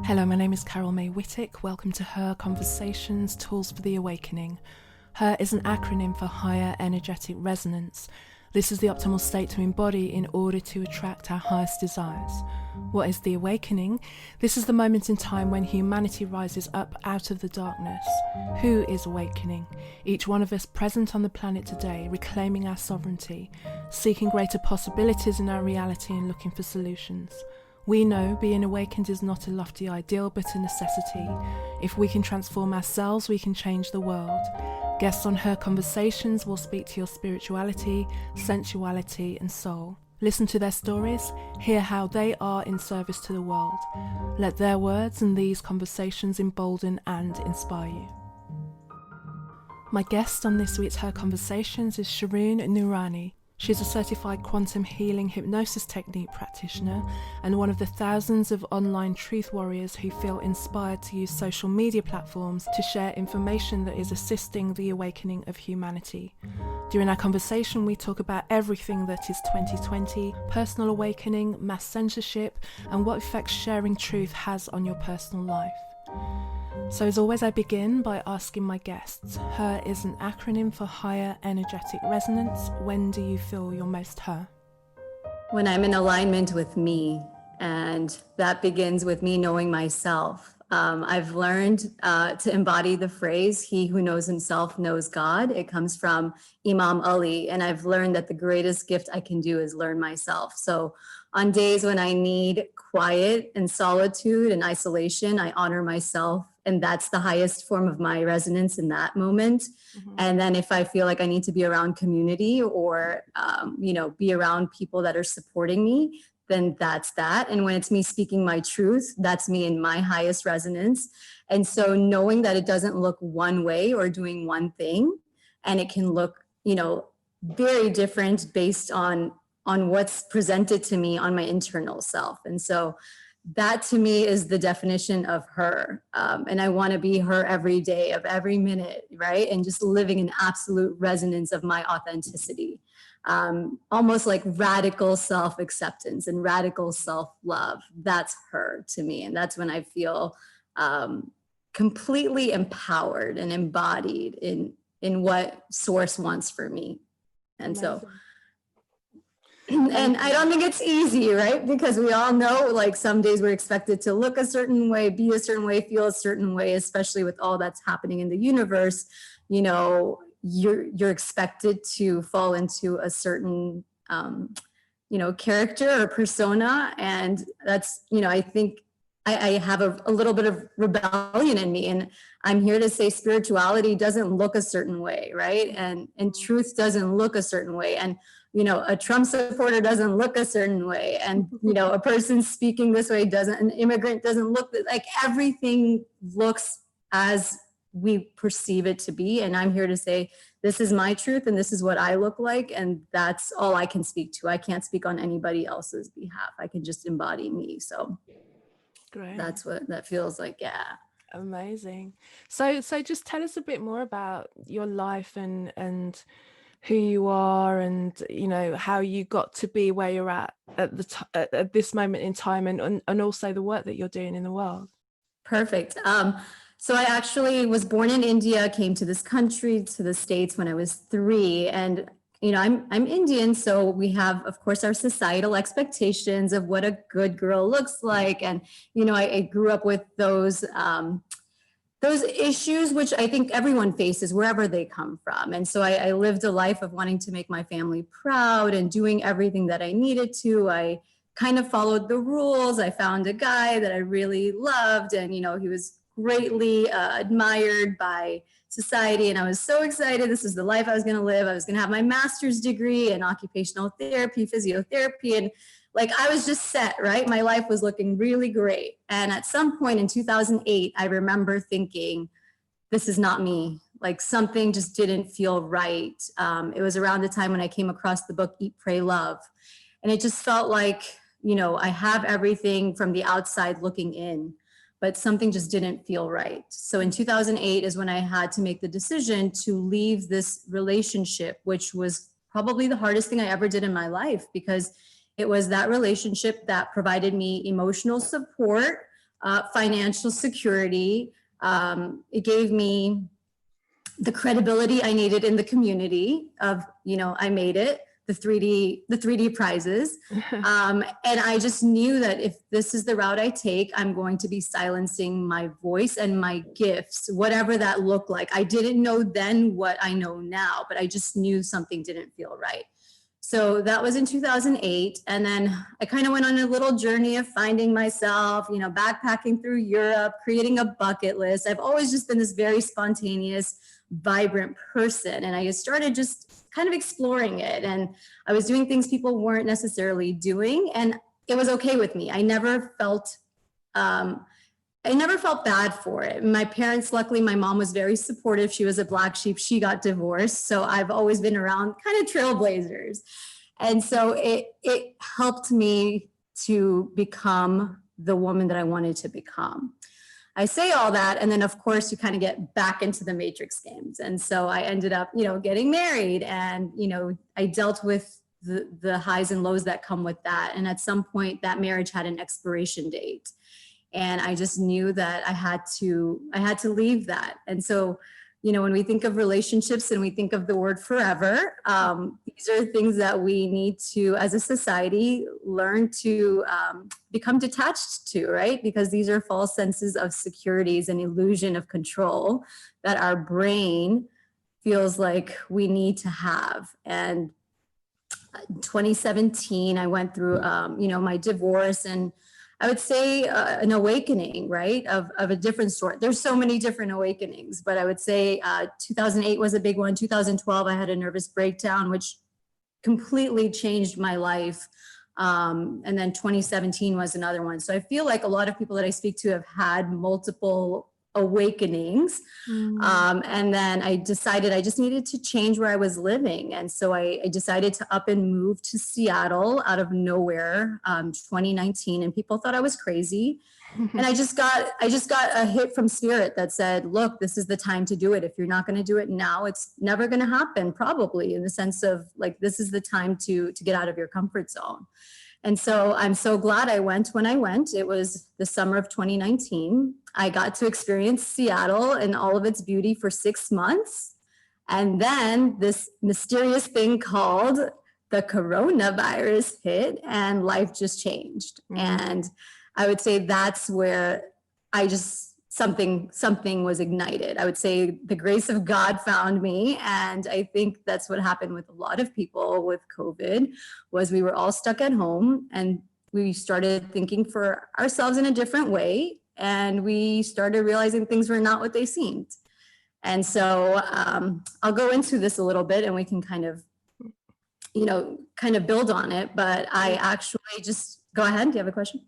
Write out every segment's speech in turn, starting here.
Hello, my name is Carol May Whittick. Welcome to Her Conversations, Tools for the Awakening. Her is an acronym for Higher Energetic Resonance. This is the optimal state to embody in order to attract our highest desires. What is the awakening? This is the moment in time when humanity rises up out of the darkness. Who is awakening? Each one of us present on the planet today, reclaiming our sovereignty, seeking greater possibilities in our reality and looking for solutions. We know being awakened is not a lofty ideal, but a necessity. If we can transform ourselves, we can change the world. Guests on Her Conversations will speak to your spirituality, sensuality, and soul. Listen to their stories, hear how they are in service to the world. Let their words and these conversations embolden and inspire you. My guest on this week's Her Conversations is Sharoon Noorani. She's a certified quantum healing hypnosis technique practitioner and one of the thousands of online truth warriors who feel inspired to use social media platforms to share information that is assisting the awakening of humanity. During our conversation, we talk about everything that is 2020, personal awakening, mass censorship, and what effects sharing truth has on your personal life. So as always, I begin by asking my guests, Her is an acronym for Higher Energetic Resonance. When do you feel you're most her? When I'm in alignment with me, and that begins with me knowing myself. I've learned to embody the phrase, he who knows himself knows God. It comes from Imam Ali, and I've learned that the greatest gift I can do is learn myself. So on days when I need quiet and solitude and isolation, I honor myself. And that's the highest form of my resonance in that moment. Mm-hmm. And then if I feel like I need to be around community or, be around people that are supporting me, then that's that. And when it's me speaking my truth, that's me in my highest resonance. And so knowing that it doesn't look one way or doing one thing, and it can look, very different based on what's presented to me on my internal self. And so that to me is the definition of her. And I want to be her every day of every minute, right? And just living in absolute resonance of my authenticity. Almost like radical self-acceptance and radical self-love. That's her to me. And that's when I feel completely empowered and embodied in what Source wants for me. And so, and I don't think it's easy, right? Because we all know, like, some days we're expected to look a certain way, be a certain way, feel a certain way, especially with all that's happening in the universe. You're expected to fall into a certain, character or persona. And that's, I think I have a little bit of rebellion in me. And I'm here to say spirituality doesn't look a certain way, right? And truth doesn't look a certain way. And a Trump supporter doesn't look a certain way. And, a person speaking this way an immigrant doesn't look like, everything looks as we perceive it to be. And I'm here to say, this is my truth and this is what I look like. And that's all I can speak to. I can't speak on anybody else's behalf. I can just embody me. So great. That's what that feels like. Yeah. Amazing. So just tell us a bit more about your life and who you are, and how you got to be where you're at this moment in time, and also the work that you're doing in the world. Perfect. So I actually was born in India, came to this country, to the States when I was 3, and I'm Indian, so we have, of course, our societal expectations of what a good girl looks like, and I grew up with those issues, which I think everyone faces wherever they come from. And so I lived a life of wanting to make my family proud and doing everything that I needed to. I kind of followed the rules. I found a guy that I really loved, and, he was greatly admired by society. And I was so excited. This is the life I was going to live. I was going to have my master's degree in occupational therapy, physiotherapy, and I was just set, right? My life was looking really great. And at some point in 2008, I remember thinking, this is not me. Something just didn't feel right. It was around the time when I came across the book, Eat, Pray, Love. And it just felt like, I have everything from the outside looking in, but something just didn't feel right. So in 2008 is when I had to make the decision to leave this relationship, which was probably the hardest thing I ever did in my life, because it was that relationship that provided me emotional support, financial security. It gave me the credibility I needed in the community of, I made it, the 3D prizes. And I just knew that if this is the route I take, I'm going to be silencing my voice and my gifts, whatever that looked like. I didn't know then what I know now, but I just knew something didn't feel right. So that was in 2008. And then I kind of went on a little journey of finding myself, backpacking through Europe, creating a bucket list. I've always just been this very spontaneous, vibrant person. And I just started just kind of exploring it. And I was doing things people weren't necessarily doing. And it was okay with me. I never felt bad for it. My parents, luckily, my mom was very supportive. She was a black sheep. She got divorced. So I've always been around kind of trailblazers. And so it helped me to become the woman that I wanted to become. I say all that. And then, of course, you kind of get back into the matrix games. And so I ended up, getting married, and, I dealt with the highs and lows that come with that. And at some point, that marriage had an expiration date. And I just knew that I had to leave that. And so, when we think of relationships and we think of the word forever, these are things that we need to, as a society, learn to become detached to, right? Because these are false senses of securities and illusion of control that our brain feels like we need to have. And 2017, I went through, my divorce, and I would say an awakening, right, of a different sort. There's so many different awakenings, but I would say 2008 was a big one. 2012, I had a nervous breakdown, which completely changed my life. And then 2017 was another one. So I feel like a lot of people that I speak to have had multiple awakenings. And then I decided I just needed to change where I was living. And so I decided to up and move to Seattle out of nowhere, 2019. And people thought I was crazy. And I just got a hit from spirit that said, look, this is the time to do it. If you're not going to do it now, it's never going to happen, probably, in the sense of like, this is the time to get out of your comfort zone. And so I'm so glad I went when I went. It was the summer of 2019. I got to experience Seattle and all of its beauty for 6 months. And then this mysterious thing called the coronavirus hit, and life just changed. And I would say that's where something was ignited. I would say the grace of God found me. And I think that's what happened with a lot of people with COVID, was we were all stuck at home, and we started thinking for ourselves in a different way. And we started realizing things were not what they seemed. And so I'll go into this a little bit, and we can kind of build on it. But I actually just go ahead. Do you have a question?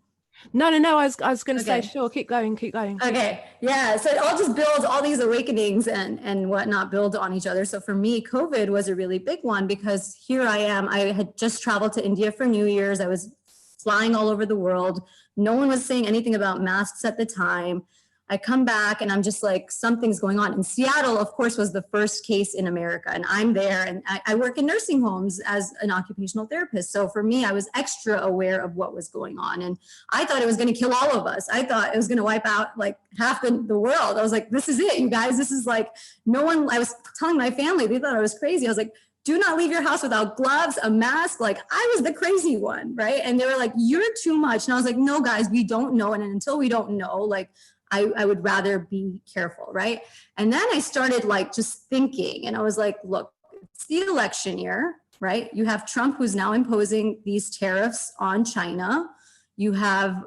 No. I was going to say, sure, keep going. Okay. Yeah. So I'll just build all these awakenings and whatnot, build on each other. So for me, COVID was a really big one, because here I am. I had just traveled to India for New Year's. I was flying all over the world. No one was saying anything about masks at the time. I come back and I'm just like, something's going on. And Seattle, of course, was the first case in America. And I'm there, and I work in nursing homes as an occupational therapist. So for me, I was extra aware of what was going on. And I thought it was going to kill all of us. I thought it was going to wipe out like half the world. I was like, this is it, you guys. This is like, no one, I was telling my family, they thought I was crazy. I was like, do not leave your house without gloves, a mask. Like, I was the crazy one, right? And they were like, you're too much. And I was like, no, guys, we don't know. And until we don't know, like, I would rather be careful, right? And then I started like just thinking, and I was like, look, it's the election year, right? You have Trump, who's now imposing these tariffs on China. You have,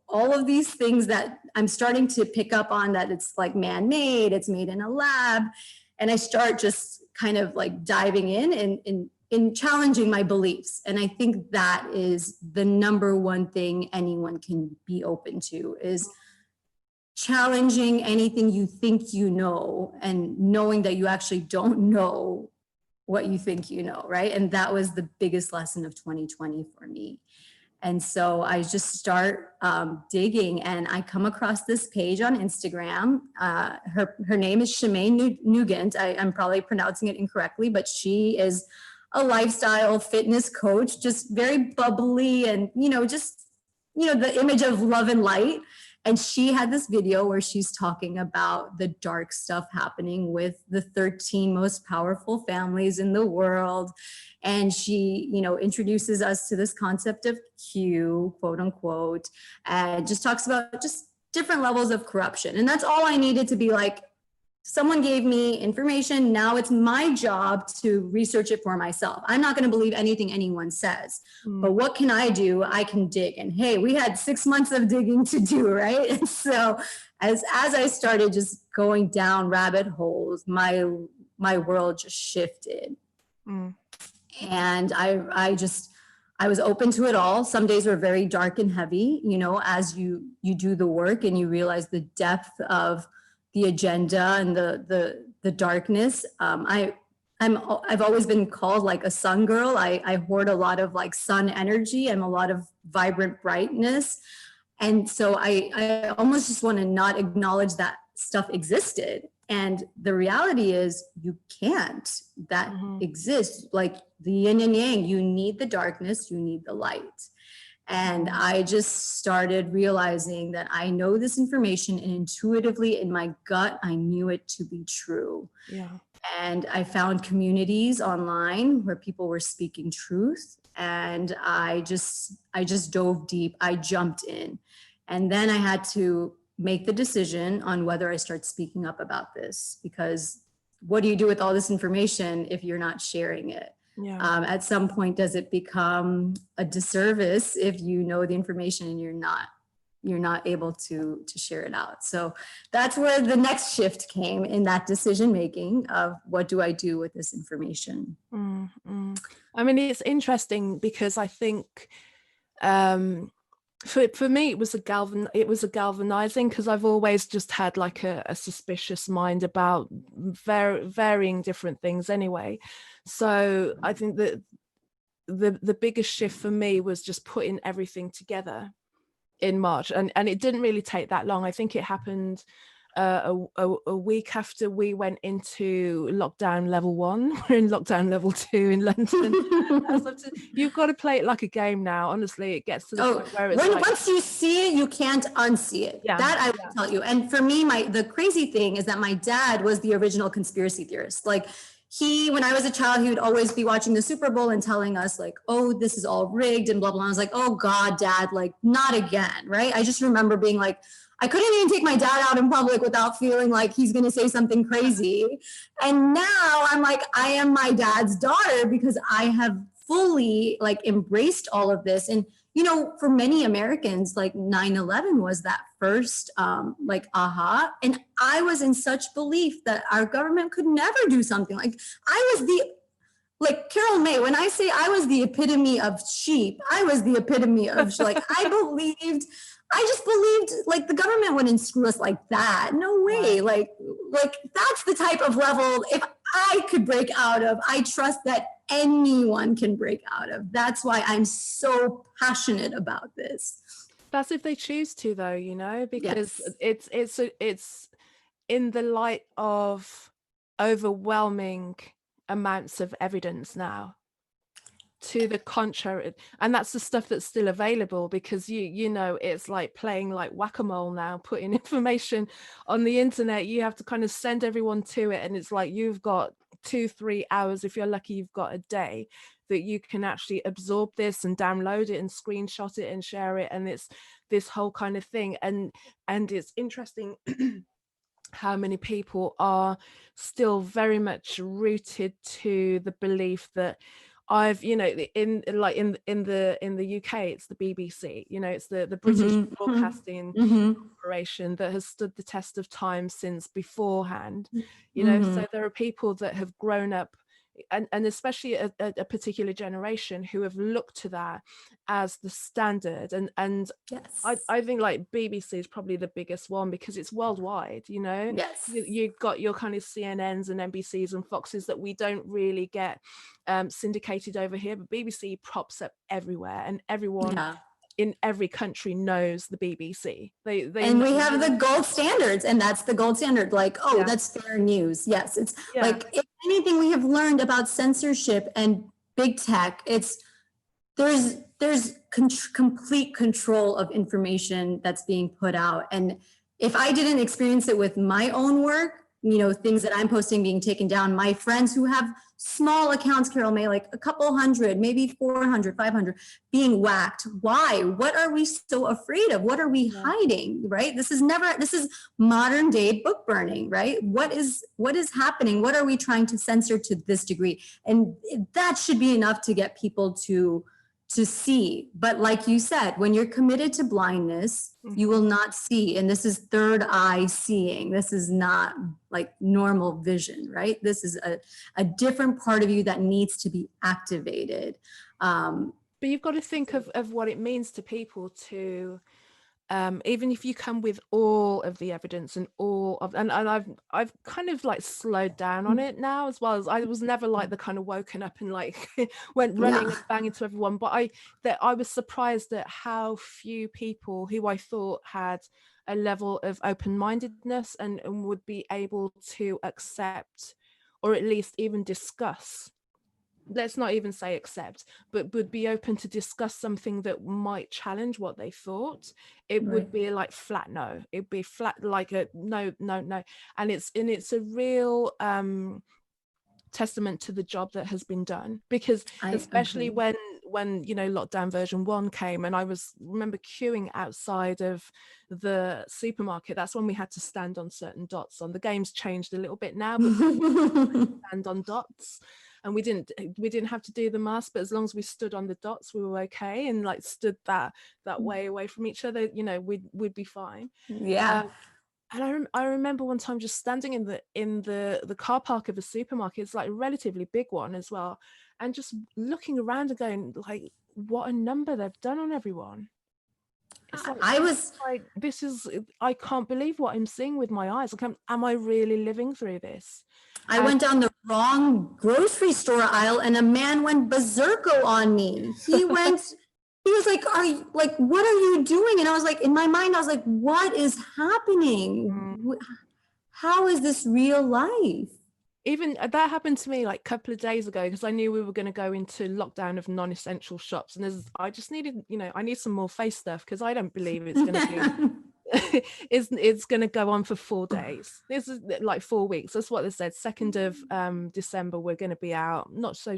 all of these things that I'm starting to pick up on, that it's like man-made, it's made in a lab. And I start just kind of like diving in challenging my beliefs. And I think that is the number one thing anyone can be open to, is challenging anything you think you know, and knowing that you actually don't know what you think you know, right? And that was the biggest lesson of 2020 for me. And so I just start digging, and I come across this page on Instagram. Her name is Sharoon Nugent. I'm probably pronouncing it incorrectly, but she is a lifestyle fitness coach, just very bubbly, and the image of love and light. And she had this video where she's talking about the dark stuff happening with the 13 most powerful families in the world. And she, introduces us to this concept of Q, quote unquote, and just talks about just different levels of corruption. And that's all I needed to be like, someone gave me information. Now it's my job to research it for myself. I'm not going to believe anything anyone says, but what can I do? I can dig. And hey, we had 6 months of digging to do, right? And so as I started just going down rabbit holes, my world just shifted. And I was open to it all. Some days were very dark and heavy, as you do the work and you realize the depth of the agenda and the darkness. I've always been called like a sun girl. I hoard a lot of like sun energy. I'm a lot of vibrant brightness. And so I almost just want to not acknowledge that stuff existed. And the reality is you can't. That exists. Like the yin and yang, you need the darkness, you need the light. And I just started realizing that I know this information, and intuitively in my gut, I knew it to be true. Yeah. And I found communities online where people were speaking truth. And I just dove deep. I jumped in. And then I had to make the decision on whether I start speaking up about this, because what do you do with all this information if you're not sharing it? Yeah. At some point, does it become a disservice if you know the information and you're not able to share it out? So that's where the next shift came in that decision making of what do I do with this information? I mean, it's interesting because I think for me it was a galvanizing, because I've always just had like a suspicious mind about varying different things anyway. So I think that the biggest shift for me was just putting everything together in March, and it didn't really take that long. I think it happened a week after we went into lockdown level 1. We're in lockdown level 2 in London. You've got to play it like a game now. Honestly, it gets to the point where it's once you see it, you can't unsee it. Yeah, that I will tell you. And for me, the crazy thing is that my dad was the original conspiracy theorist. Like when I was a child, he would always be watching the Super Bowl and telling us like, oh, this is all rigged and blah, blah. I was like, oh God, Dad, like not again, right? I just remember being like, I couldn't even take my dad out in public without feeling like he's going to say something crazy. And now I'm like, I am my dad's daughter because I have fully like embraced all of this. And, for many Americans, like 9/11 was that first like aha. And I was in such belief that our government could never do something. Like I was like Carol May, when I say I was the epitome of sheep, I was the epitome of like, I just believed like the government wouldn't screw us like that. No way. Like that's the type of level, if I could break out of, I trust that anyone can break out of. That's why I'm so passionate about this. That's if they choose to, though, because it's in the light of overwhelming amounts of evidence now to the contrary, and that's the stuff that's still available, because it's like playing like whack-a-mole now, putting information on the internet. You have to kind of send everyone to it, and it's like you've got 2-3 hours, if you're lucky you've got a day, that you can actually absorb this and download it and screenshot it and share it, and it's this whole kind of thing. And it's interesting how many people are still very much rooted to the belief that in the UK, it's the BBC, it's the British Broadcasting Corporation that has stood the test of time since beforehand. So there are people that have grown up, and especially a particular generation who have looked to that as the standard. And yes. I think like BBC is probably the biggest one because it's worldwide, Yes. You've got your kind of CNNs and NBCs and Foxes that we don't really get syndicated over here, but BBC props up everywhere, and everyone in every country knows the BBC. They and we have the gold standards, and that's the gold standard. Like, that's fair news. Yes, it's like, if anything we have learned about censorship and big tech, it's there's complete control of information that's being put out. And if I didn't experience it with my own work, things that I'm posting being taken down, my friends who have small accounts, Carol May, like a couple hundred, maybe 400, 500, being whacked. Why? What are we so afraid of? What are we hiding, right? This is modern day book burning, right? What is happening? What are we trying to censor to this degree? And that should be enough to get people to see. But like you said, when you're committed to blindness, you will not see. And this is third eye seeing. This is not like normal vision, right? This is a different part of you that needs to be activated. But you've got to think of what it means to people to, even if you come with all of the evidence and I've kind of like slowed down on it now, as well as I was never like the kind of woken up and like went running and banging to everyone, but I was surprised at how few people who I thought had a level of open-mindedness and would be able to accept, or at least even discuss, let's not even say accept, but would be open to discuss something that might challenge what they thought. It would be like flat no. It'd be flat like a no. And it's a real testament to the job that has been done, because especially when lockdown version 1 came, and I remember queuing outside of the supermarket. That's when we had to stand on certain dots. On the game's changed a little bit now, but stand on dots. And we didn't have to do the mask, but as long as we stood on the dots, we were okay, and like stood that way away from each other, we'd be fine. And I remember one time just standing in the car park of a supermarket. It's like a relatively big one as well, and just looking around and going like, what a number they've done on everyone. It's like, I can't believe what I'm seeing with my eyes. Like, am I really living through this? I went down the wrong grocery store aisle and a man went berserko on me. He was like, what are you doing? And I was like, in my mind, I was like, what is happening? How is this real life? Even that happened to me like a couple of days ago, because I knew we were going to go into lockdown of non-essential shops, and I just needed, I need some more face stuff, because I don't believe it's going to be it's going to go on for 4 days. This is like 4 weeks. That's what they said. 2nd of December we're going to be out. Not so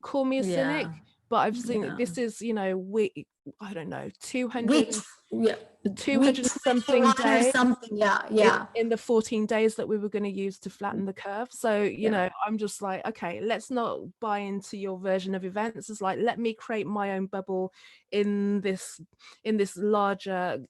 call me a cynic, but I've seen this is I don't know, 200 something days, in the 14 days that we were going to use to flatten the curve. So I'm just like, okay, let's not buy into your version of events. It's like, let me create my own bubble in this larger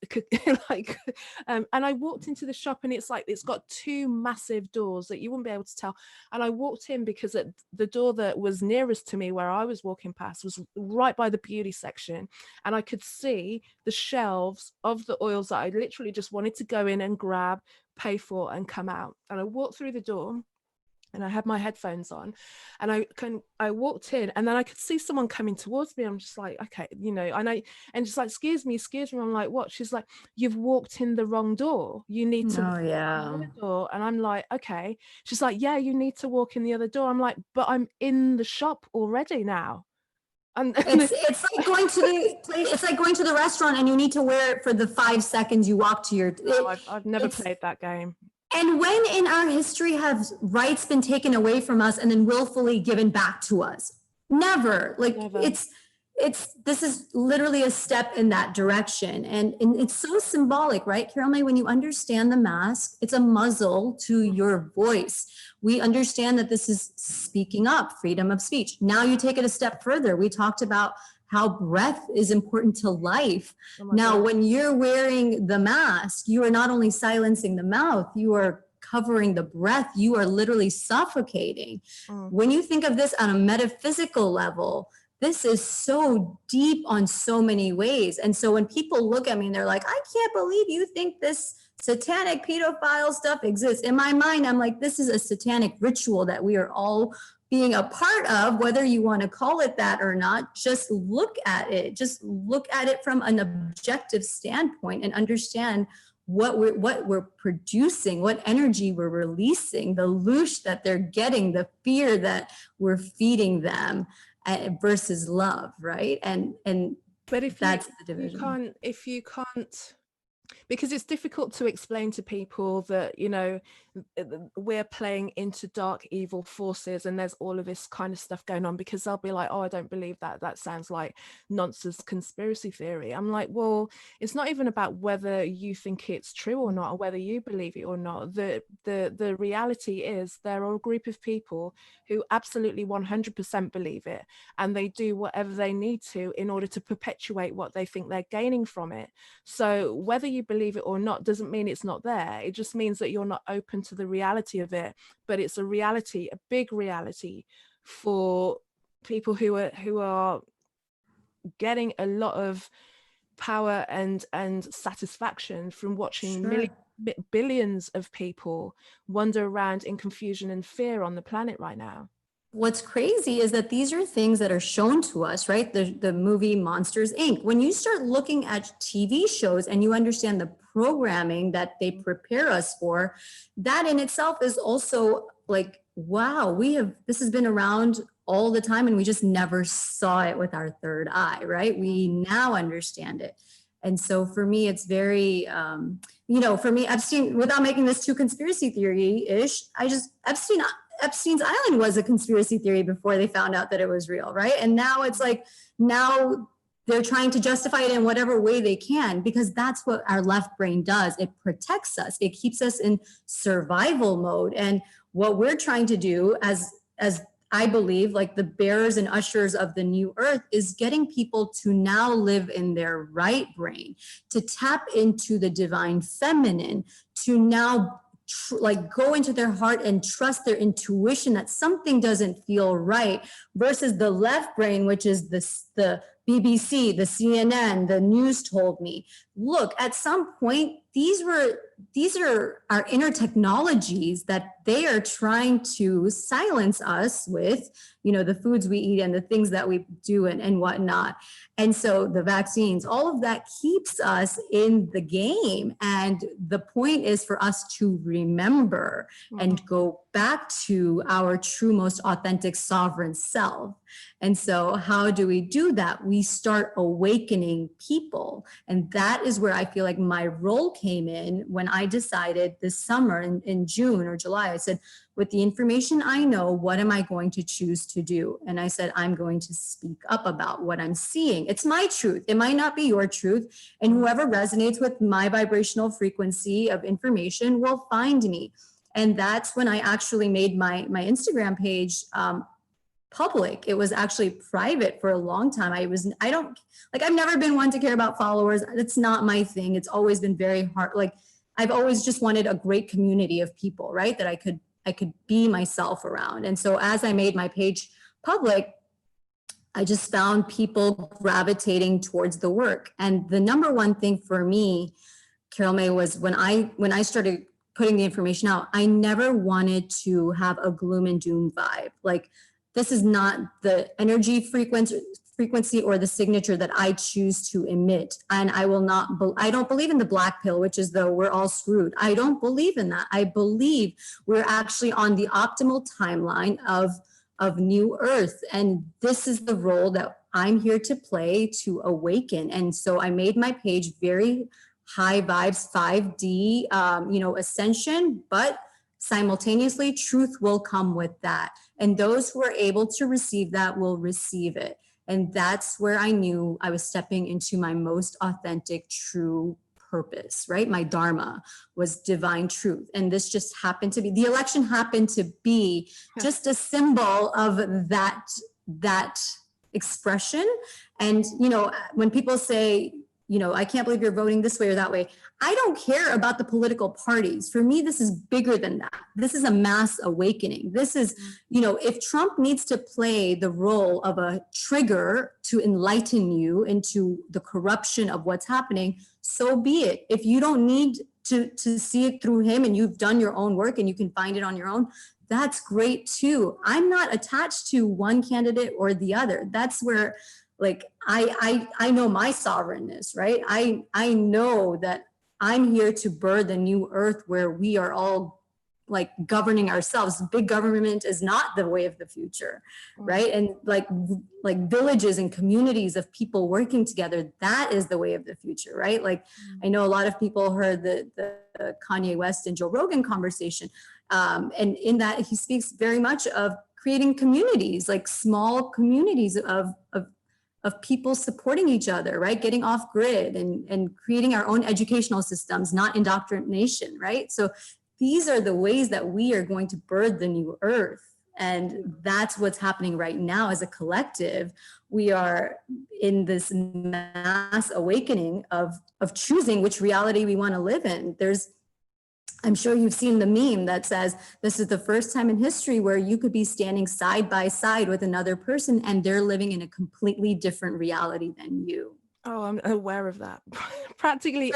and I walked into the shop, and it's like, it's got 2 massive doors that you wouldn't be able to tell. And I walked in because the door that was nearest to me where I was walking past was right by the beauty section, and I could see the shelves of the oils that I literally just wanted to go in and grab, pay for, and come out. And I walked through the door, and I had my headphones on, and I walked in, and then I could see someone coming towards me. I'm just like, okay, and just like, excuse me. I'm like, what? She's like, you've walked in the wrong door. You need to walk in the other door. And I'm like, okay. She's like, yeah, you need to walk in the other door. I'm like, but I'm in the shop already now. And it's like going to the restaurant, and you need to wear it for the 5 seconds you walk to your. I've never played that game. And when in our history have rights been taken away from us and then willfully given back to us? Never. Never. This is literally a step in that direction. And it's so symbolic, right, Carol May? When you understand the mask, it's a muzzle to your voice. We understand that this is speaking up, freedom of speech. Now you take it a step further. We talked about how breath is important to life. Now, when you're wearing the mask, you are not only silencing the mouth, you are covering the breath. You are literally suffocating. When you think of this on a metaphysical level, this is so deep on so many ways. And so when people look at me and they're like, I can't believe you think this satanic pedophile stuff exists. In my mind, I'm like, this is a satanic ritual that we are all being a part of, whether you want to call it that or not. Just look at it. Just look at it from an objective standpoint and understand what we're producing, what energy we're releasing, the loosh that they're getting, the fear that we're feeding them versus love, right? And But if That's the you division. can't, because it's difficult to explain to people that, you know, we're playing into dark evil forces and there's all of this kind of stuff going on, because they'll be like, oh, I don't believe that, that sounds like nonsense conspiracy theory. I'm like, well, it's not even about whether you think it's true or not, or whether you believe it or not. The reality is there are a group of people who absolutely 100% believe it, and they do whatever they need to in order to perpetuate what they think they're gaining from it. So whether you believe it or not doesn't mean it's not there. It just means that you're not open to the reality of it. But it's a reality, a big reality, for people who are getting a lot of power and satisfaction from watching Sure. billions of people wander around in confusion and fear on the planet right now. What's crazy is that these are things that are shown to us, right? The movie Monsters Inc. When you start looking at TV shows and you understand the programming that they prepare us for, that in itself is also like, wow, this has been around all the time and we just never saw it with our third eye, right? We now understand it. And so for me, it's very, for me, Epstein, without making this too conspiracy theory-ish, Epstein's Island was a conspiracy theory before they found out that it was real, right? And now it's like, now they're trying to justify it in whatever way they can, because that's what our left brain does. It protects us. It keeps us in survival mode. And what we're trying to do as I believe, like the bearers and ushers of the new earth, is getting people to now live in their right brain, to tap into the divine feminine, to now like go into their heart and trust their intuition that something doesn't feel right, versus the left brain, which is the BBC, the CNN, the news told me. Look, at some point, these are our inner technologies that they are trying to silence us with, the foods we eat and the things that we do and whatnot. And so the vaccines, all of that keeps us in the game. And the point is for us to remember and go back to our true, most authentic sovereign self. And so how do we do that? We start awakening people. And that is where I feel like my role came in when I decided this summer in June or July. I said, with the information I know, what am I going to choose to do? And I said, I'm going to speak up about what I'm seeing. It's my truth. It might not be your truth. And whoever resonates with my vibrational frequency of information will find me. And that's when I actually made my Instagram page public. It was actually private for a long time. I've never been one to care about followers. That's not my thing. It's always been very hard. Like, I've always just wanted a great community of people, right? That I could be myself around. And so as I made my page public, I just found people gravitating towards the work. And the number one thing for me, Carol May, was when I started putting the information out, I never wanted to have a gloom and doom vibe. Like, this is not the energy frequency or the signature that I choose to emit. And I don't believe in the black pill, which is the we're all screwed. I don't believe in that. I believe we're actually on the optimal timeline of new earth. And this is the role that I'm here to play, to awaken. And so I made my page very high vibes, 5D, ascension, but simultaneously truth will come with that. And those who are able to receive that will receive it. And that's where I knew I was stepping into my most authentic, true purpose, right? My dharma was divine truth. And this just happened to be, the election happened to be just a symbol of that expression. And, when people say, I can't believe you're voting this way or that way, I don't care about the political parties. For me, this is bigger than that. This is a mass awakening. This is, if Trump needs to play the role of a trigger to enlighten you into the corruption of what's happening, so be it. If you don't need to see it through him and you've done your own work and you can find it on your own, that's great too. I'm not attached to one candidate or the other. That's where, like, I know my sovereignness, right? I know that I'm here to birth a new earth where we are all, like governing ourselves. Big government is not the way of the future, right? And like villages and communities of people working together, that is the way of the future, right? Like I know a lot of people heard the Kanye West and Joe Rogan conversation, and in that he speaks very much of creating communities, like small communities of people supporting each other, right? Getting off grid and creating our own educational systems, not indoctrination, right? So these are the ways that we are going to birth the new earth. And that's what's happening right now as a collective. We are in this mass awakening of choosing which reality we want to live in. I'm sure you've seen the meme that says, this is the first time in history where you could be standing side by side with another person and they're living in a completely different reality than you. Oh, I'm aware of that. Practically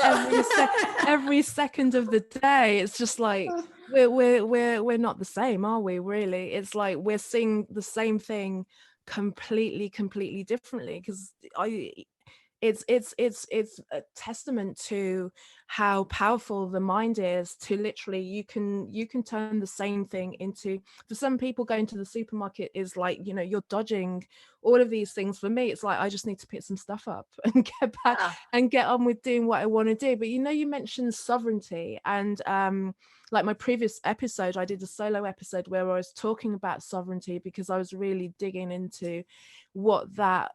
every second of the day, it's just like we're not the same, are we? Really, it's like we're seeing the same thing completely differently. Because it's a testament to how powerful the mind is. To literally, you can turn the same thing into, for some people going to the supermarket is like, you know, you're dodging all of these things. For me, it's like I just need to pick some stuff up and get back and get on with doing what I want to do. But you know, you mentioned sovereignty, and like my previous episode, I did a solo episode where I was talking about sovereignty because I was really digging into what that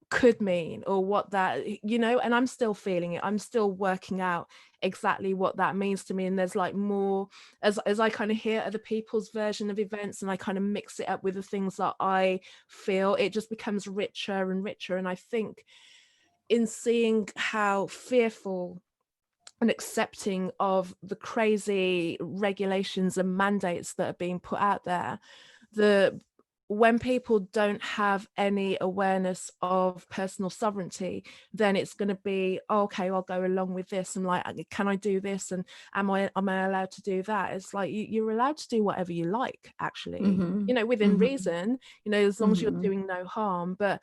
could mean, or what that, you know, and I'm still feeling it. I'm still working out exactly what that means to me. And there's like more, as I kind of hear other people's version of events and I kind of mix it up with the things that I feel, it just becomes richer and richer. And I think in seeing how fearful and accepting of the crazy regulations and mandates that are being put out there, when people don't have any awareness of personal sovereignty, then it's going to be, oh, okay, I'll go along with this, and like, can I do this, and am I allowed to do that? It's like you're allowed to do whatever you like, actually, you know, within reason, you know, as long as you're doing no harm. But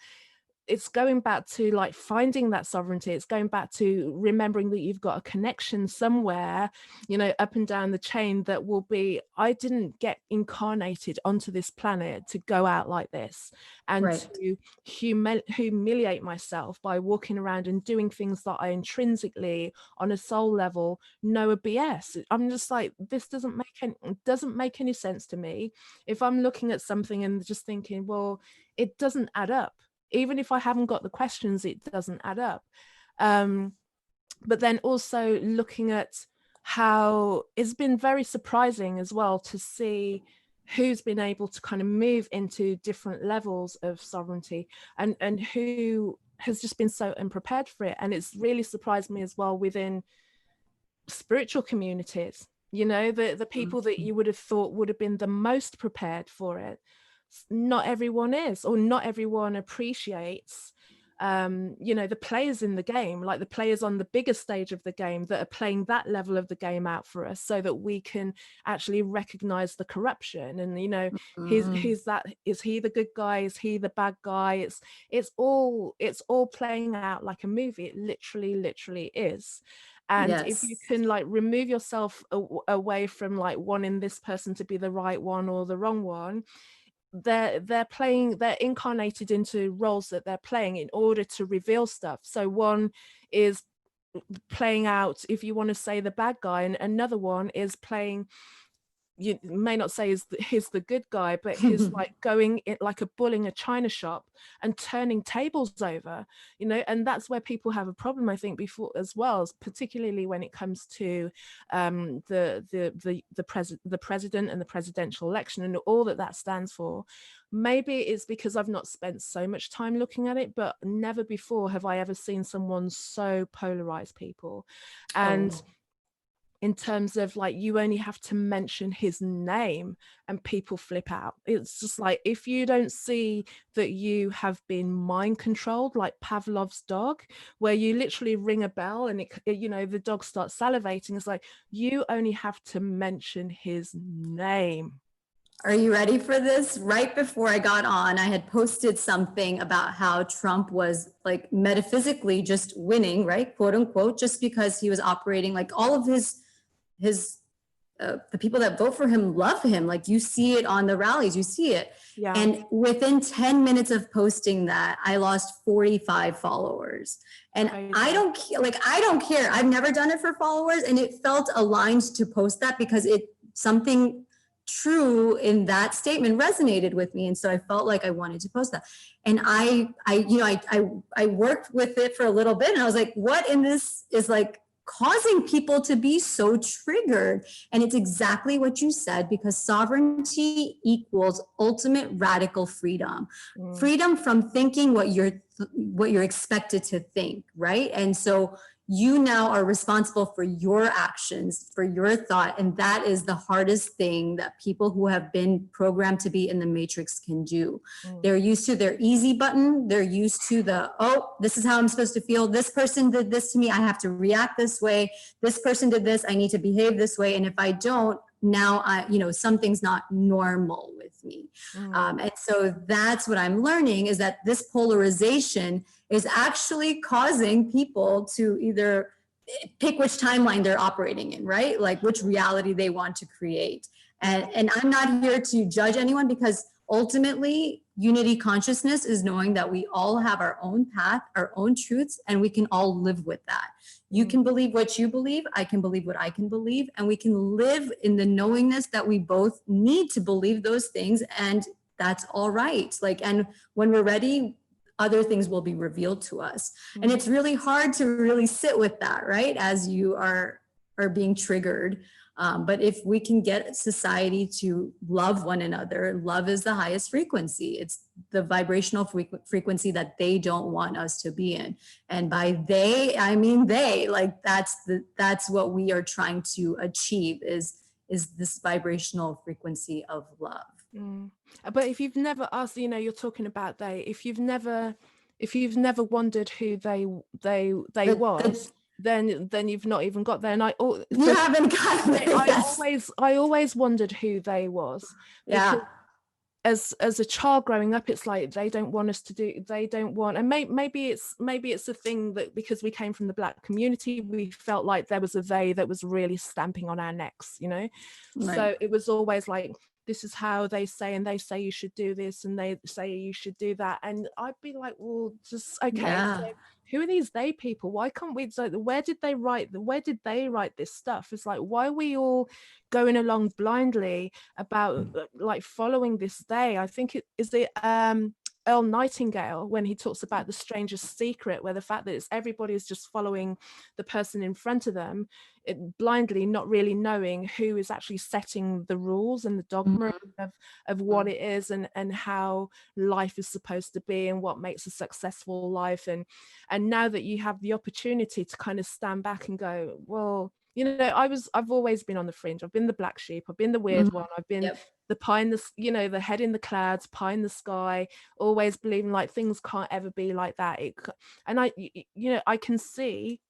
it's going back to like finding that sovereignty. It's going back to remembering that you've got a connection somewhere, you know, up and down the chain that will be, I didn't get incarnated onto this planet to go out like this and to humiliate myself by walking around and doing things that I intrinsically on a soul level know are BS. I'm just like, this doesn't make any sense to me. If I'm looking at something and just thinking, well, it doesn't add up. Even if I haven't got the questions, it doesn't add up. But then also looking at how it's been very surprising as well to see who's been able to kind of move into different levels of sovereignty and who has just been so unprepared for it. And it's really surprised me as well within spiritual communities, you know, the people that you would have thought would have been the most prepared for it. Not everyone is, or not everyone appreciates you know, the players in the game, like the players on the bigger stage of the game that are playing that level of the game out for us, so that we can actually recognize the corruption. And you know, he's that, is he the good guy, is he the bad guy? It's all playing out like a movie. It literally is. And if you can like remove yourself away from like wanting this person to be the right one or the wrong one, they're incarnated into roles that they're playing in order to reveal stuff. So one is playing out, if you want to say, the bad guy, and another one is playing, you may not say he's the good guy, but he's like going in like a bull in a china shop and turning tables over, you know. And that's where people have a problem, I think, before as well, particularly when it comes to the president and the presidential election and all that stands for. Maybe it's because I've not spent so much time looking at it, but never before have I ever seen someone so polarize people. And in terms of like, you only have to mention his name and people flip out. It's just like, if you don't see that you have been mind controlled, like Pavlov's dog, where you literally ring a bell and it, you know, the dog starts salivating. It's like, you only have to mention his name. Are you ready for this? Right before I got on, I had posted something about how Trump was like metaphysically just winning, right? Quote unquote, just because he was operating like all of his the people that vote for him love him. Like, you see it on the rallies, you see it. Yeah. And within 10 minutes of posting that, I lost 45 followers. And Crazy. I don't care. I've never done it for followers, and it felt aligned to post that because something true in that statement resonated with me. And so I felt like I wanted to post that. And I worked with it for a little bit, and I was like, what in this is like causing people to be so triggered? And it's exactly what you said, because sovereignty equals ultimate radical freedom. Freedom from thinking what you're expected to think, right? And so you now are responsible for your actions, for your thought. And that is the hardest thing that people who have been programmed to be in the matrix can do. They're used to their easy button. They're used to this is how I'm supposed to feel. This person did this to me, I have to react this way. This person did this, I need to behave this way. And if I don't, now something's not normal with me. And so that's what I'm learning, is that this polarization is actually causing people to either pick which timeline they're operating in, right? Like which reality they want to create. And I'm not here to judge anyone, because ultimately unity consciousness is knowing that we all have our own path, our own truths, and we can all live with that. You can believe what you believe, I can believe what I can believe, and we can live in the knowingness that we both need to believe those things, and that's all right. And when we're ready, other things will be revealed to us. And it's really hard to really sit with that, right? As you are being triggered. But if we can get society to love one another, love is the highest frequency. It's the vibrational frequency that they don't want us to be in. And by they, I mean they. That's what we are trying to achieve, is this vibrational frequency of love. But if you've never asked, you're talking about they. If you've never wondered who they was, then you've not even got there. And you haven't got there. I always wondered who they was. Yeah. As a child growing up, it's like they don't want us to do. They don't want, and maybe it's a thing that because we came from the Black community, we felt like there was a they that was really stamping on our necks, Right. So it was always like, this is how they say, and they say you should do this, and they say you should do that, and I'd be like, well, just okay. Yeah. So who are these they people? Why can't we? So where did they write this stuff? It's like, why are we all going along blindly about like following this they? I think Earl Nightingale, when he talks about the strangest secret, where the fact that everybody is just following the person in front of them, blindly, not really knowing who is actually setting the rules and the dogma of what it is and how life is supposed to be and what makes a successful life. And now that you have the opportunity to kind of stand back and go, well, I've always been on the fringe. I've been the black sheep. I've been the weird one. I've been the pie in the, the head in the clouds, pie in the sky, always believing like things can't ever be like that. And I can see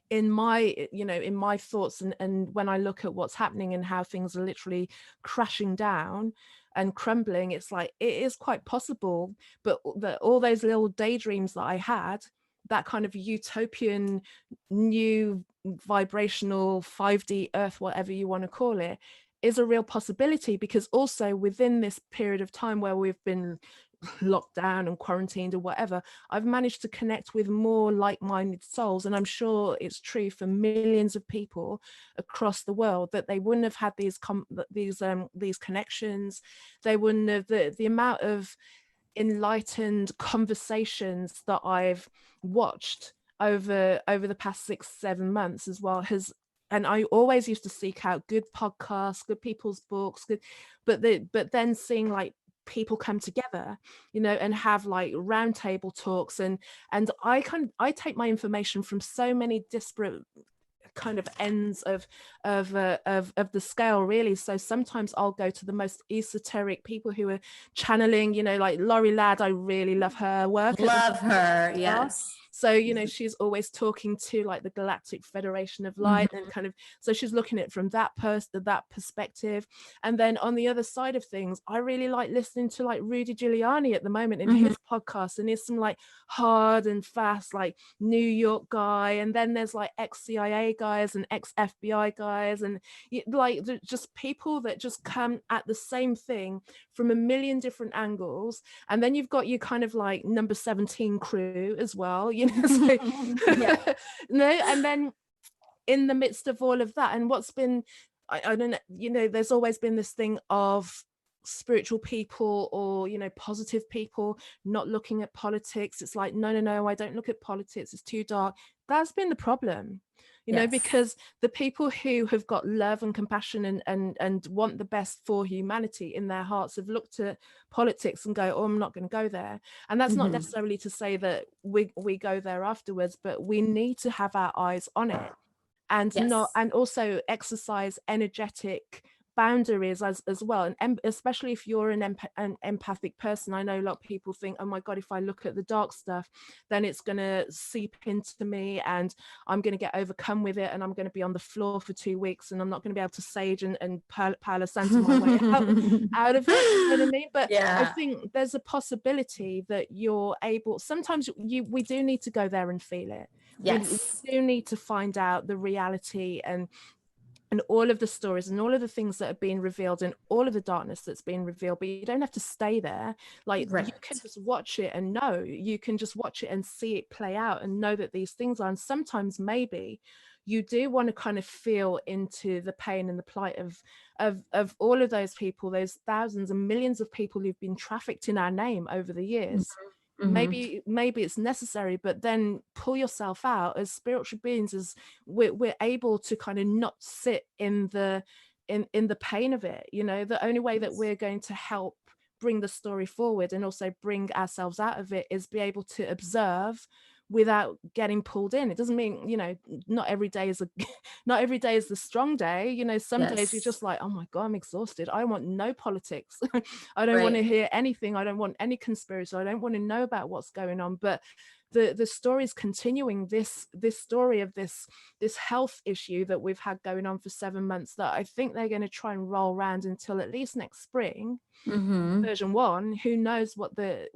in my thoughts and when I look at what's happening and how things are literally crashing down and crumbling, it's like, it is quite possible, but all those little daydreams that I had, that kind of utopian new vibrational 5D earth, whatever you want to call it, is a real possibility. Because also within this period of time where we've been locked down and quarantined or whatever, I've managed to connect with more like-minded souls, and I'm sure it's true for millions of people across the world, that they wouldn't have had these connections. They wouldn't have the amount of enlightened conversations that I've watched over the past 6-7 months as well and I always used to seek out good podcasts, good people's books, but then seeing like people come together, and have like roundtable talks, and I take my information from so many disparate kind of ends of the scale, really. So sometimes I'll go to the most esoteric people who are channeling, like Laurie Ladd. I really love her work. Love her, yes. So, you know, she's always talking to like the Galactic Federation of Light, and kind of, so she's looking at it from that perspective. And then on the other side of things, I really like listening to like Rudy Giuliani at the moment in his podcast, and there's some like hard and fast like New York guy, and then there's like ex-CIA guys and ex-FBI guys, and like just people that just come at the same thing from a million different angles. And then you've got your kind of like number 17 crew as well, you know. So, no, and then in the midst of all of that, and what's been, I don't know, you know, there's always been this thing of spiritual people, or, you know, positive people not looking at politics. It's like, no, I don't look at politics, it's too dark. That's been the problem, you know, because the people who have got love and compassion and want the best for humanity in their hearts have looked at politics and go, oh, I'm not going to go there. And that's not necessarily to say that we go there afterwards, but we need to have our eyes on it, and not, and also exercise energetic boundaries as well. And especially if you're an empathic person, I know a lot of people think, oh my god, if I look at the dark stuff, then it's going to seep into me and I'm going to get overcome with it, and I'm going to be on the floor for 2 weeks, and I'm not going to be able to sage and Palo Santo my way out of it, you know what I mean? But I think there's a possibility that you're able, sometimes we do need to go there and feel it. We do need to find out the reality and all of the stories and all of the things that have been revealed and all of the darkness that's been revealed. But you don't have to stay there. Like you can just watch it and know, you can just watch it and see it play out and know that these things are. And sometimes maybe you do want to kind of feel into the pain and the plight of all of those people, those thousands and millions of people who've been trafficked in our name over the years. Maybe it's necessary, but then pull yourself out. As spiritual beings, as we're able to kind of not sit in the pain of it, you know. The only way that we're going to help bring the story forward and also bring ourselves out of it is be able to observe without getting pulled in. It doesn't mean, you know, not every day is the strong day, you know. Some days you're just like, oh my god, I'm exhausted, I want no politics. I don't want to hear anything, I don't want any conspiracy, I don't want to know about what's going on. But the story is continuing, this story of this health issue that we've had going on for 7 months, that I think they're going to try and roll around until at least next spring, version 1. Who knows where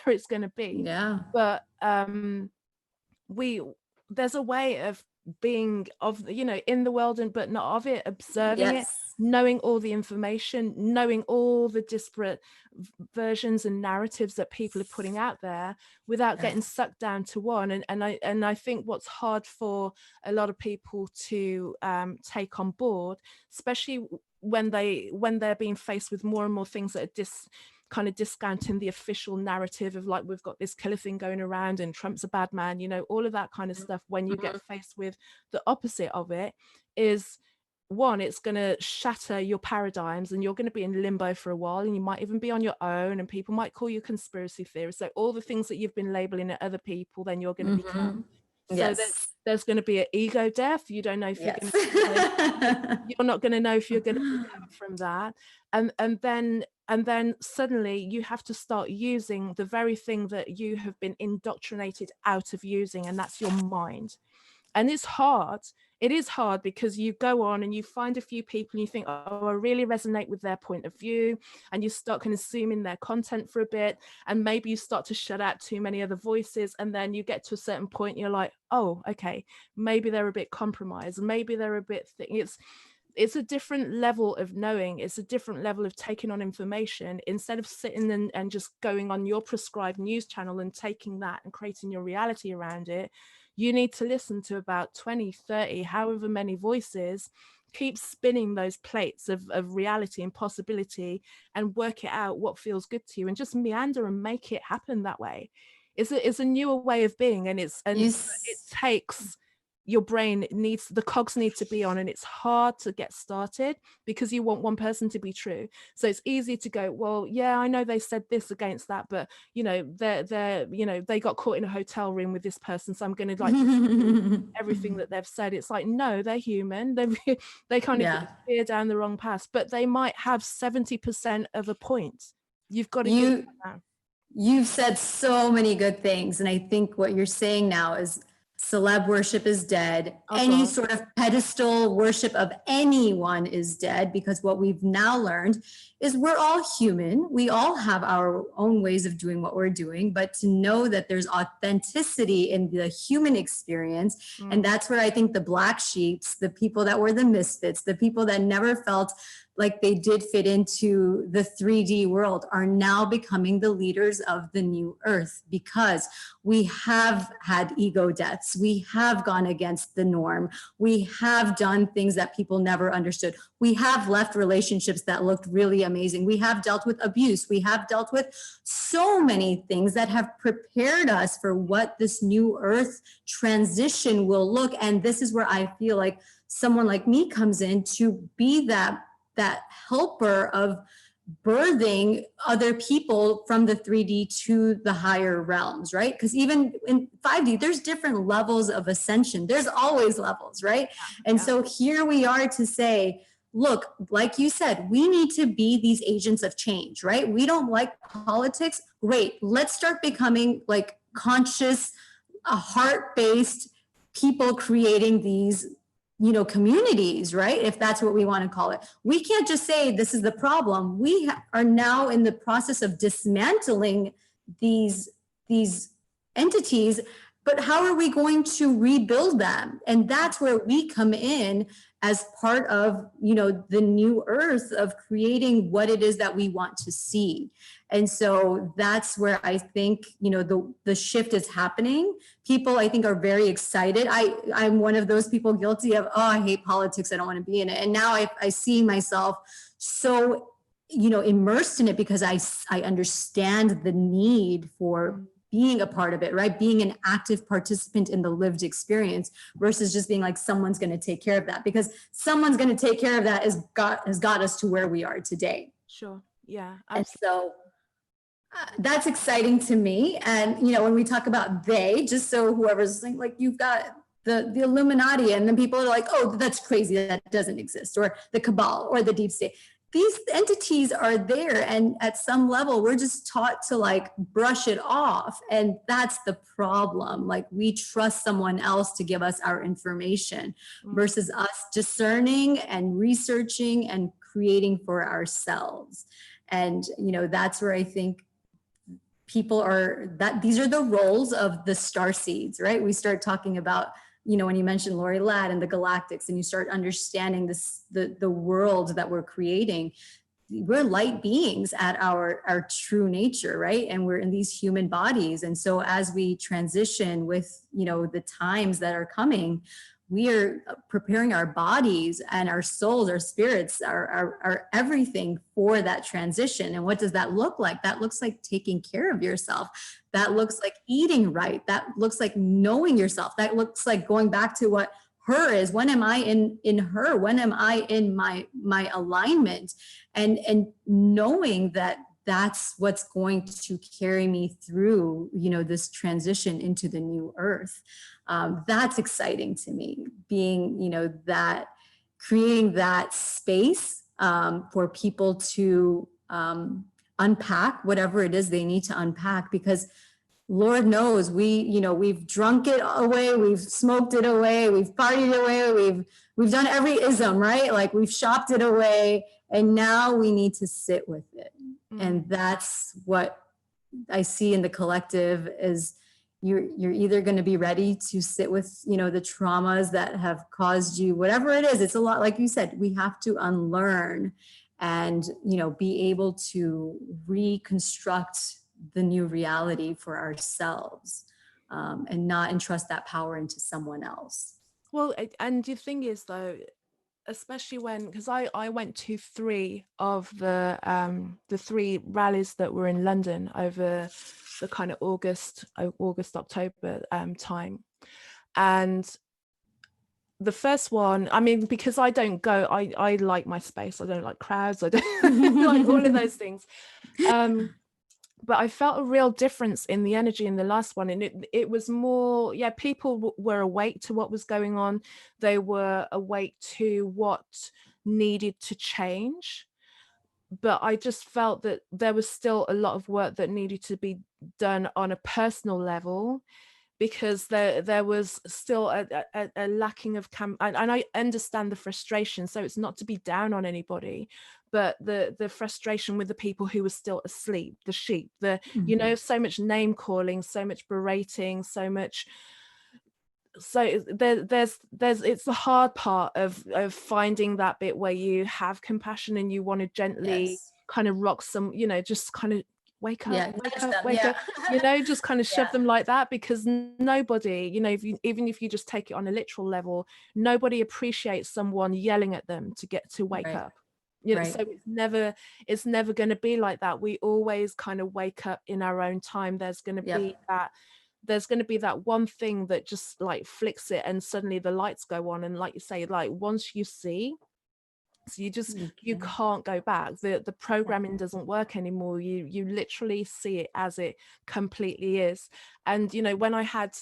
it's going to be. But there's a way of being of, you know, in the world and but not of it, observing it, knowing all the information, knowing all the disparate versions and narratives that people are putting out there without getting sucked down to one. And I think what's hard for a lot of people to take on board, especially when they're being faced with more and more things that are kind of discounting the official narrative of like, we've got this killer thing going around and Trump's a bad man, you know, all of that kind of stuff. When you get faced with the opposite of it, is one, it's going to shatter your paradigms and you're going to be in limbo for a while, and you might even be on your own, and people might call you a conspiracy theorist. So all the things that you've been labeling at other people, then you're going to become. So there's going to be an ego death. You don't know if you're going to you're not going to know if you're going to recover from that. And then suddenly you have to start using the very thing that you have been indoctrinated out of using, and that's your mind. And it's hard. It is hard because you go on and you find a few people and you think, oh, I really resonate with their point of view, and you start consuming their content for a bit, and maybe you start to shut out too many other voices, and then you get to a certain point and you're like, oh, okay, maybe they're a bit compromised, maybe they're a bit it's a different level of knowing. It's a different level of taking on information. Instead of sitting and just going on your prescribed news channel and taking that and creating your reality around it, you need to listen to about 20, 30, however many voices, keep spinning those plates of reality and possibility, and work it out what feels good to you, and just meander and make it happen that way. It's a newer way of being, and it takes, your brain needs, the cogs need to be on, and it's hard to get started because you want one person to be true. So it's easy to go, well, yeah, I know they said this against that, but you know, they're you know, they got caught in a hotel room with this person, so I'm going to like everything that they've said. It's like, no, they're human. They kind of veer down the wrong path, but they might have 70% of a point. You've got to get that. You've said so many good things. And I think what you're saying now is celeb worship is dead. Oh Any God. sort of pedestal worship of anyone is dead, because what we've now learned is we're all human. We all have our own ways of doing what we're doing, but to know that there's authenticity in the human experience. And that's where I think the black sheeps, the people that were the misfits, the people that never felt like they did fit into the 3D world, are now becoming the leaders of the new earth, because we have had ego deaths. We have gone against the norm. We have done things that people never understood. We have left relationships that looked really amazing. We have dealt with abuse. We have dealt with so many things that have prepared us for what this new earth transition will look. And this is where I feel like someone like me comes in to be that helper of birthing other people from the 3D to the higher realms, right? Because even in 5D, there's different levels of ascension. There's always levels, right? And so here we are to say, look, like you said, we need to be these agents of change, right? We don't like politics. Great. Let's start becoming like conscious, heart-based people creating these communities, right? If that's what we want to call it. We can't just say this is the problem. We are now in the process of dismantling these entities, but how are we going to rebuild them? And that's where we come in as part of, the new earth of creating what it is that we want to see. And so that's where I think, the shift is happening. People, I think, are very excited. I'm one of those people guilty of, I hate politics. I don't want to be in it. And now I see myself so, immersed in it, because I understand the need for being a part of it, right? Being an active participant in the lived experience, versus just being like, someone's going to take care of that, because someone's going to take care of that has got us to where we are today. Sure. Yeah. And so that's exciting to me. And, when we talk about they, just so whoever's listening, like, you've got the Illuminati, and then people are like, oh, that's crazy, that doesn't exist, or the cabal or the deep state. These entities are there, and at some level we're just taught to like brush it off, and that's the problem. Like, we trust someone else to give us our information versus us discerning and researching and creating for ourselves. And that's where I think people are, that these are the roles of the star seeds, right? We start talking about, when you mentioned Lori Ladd and the galactics, and you start understanding this, the world that we're creating, we're light beings at our true nature, right? And we're in these human bodies. And so as we transition with, the times that are coming, we are preparing our bodies and our souls, our spirits, our everything for that transition. And what does that look like? That looks like taking care of yourself. That looks like eating right. That looks like knowing yourself. That looks like going back to what her is. When am I in her? When am I in my alignment? And knowing that that's what's going to carry me through, this transition into the new earth. That's exciting to me, being, that creating that space for people to unpack whatever it is they need to unpack, because Lord knows we've drunk it away, we've smoked it away, we've partied away, we've done every ism, right? Like, we've shopped it away, and now we need to sit with it. And that's what I see in the collective is you're either going to be ready to sit with, the traumas that have caused you, whatever it is. It's a lot, like you said, we have to unlearn and, be able to reconstruct the new reality for ourselves, and not entrust that power into someone else. Well, and the thing is, though, especially because I went to 3 of the 3 rallies that were in London over the kind of August October time, and the first one, I mean, because I don't go, I like my space, I don't like crowds, I don't like all of those things, but I felt a real difference in the energy in the last one. And it was more, people were awake to what was going on. They were awake to what needed to change. but I just felt that there was still a lot of work that needed to be done on a personal level, because there was still a lacking of and I understand the frustration, so it's not to be down on anybody, but the frustration with the people who were still asleep, the sheep, the, you know, so much name calling, so much berating, so much. So there's it's the hard part of finding that bit where you have compassion and you want to gently Yes. kind of rock some, you know, just kind of wake up, Yeah. wake Nudge up, them. wake Yeah. up, you know, just kind of shove Yeah. them like that, because nobody, you know, if you, even if you just take it on a literal level, nobody appreciates someone yelling at them to get to wake Right. up. You know, Right. so it's never going to be like that. We always kind of wake up in our own time. Yep. There's going to be that one thing that just like flicks it and suddenly the lights go on, and like you say, like once you see, so you Okay. can't go back. The Yeah. programming doesn't work anymore. You literally see it as it completely is. And you know, when I had,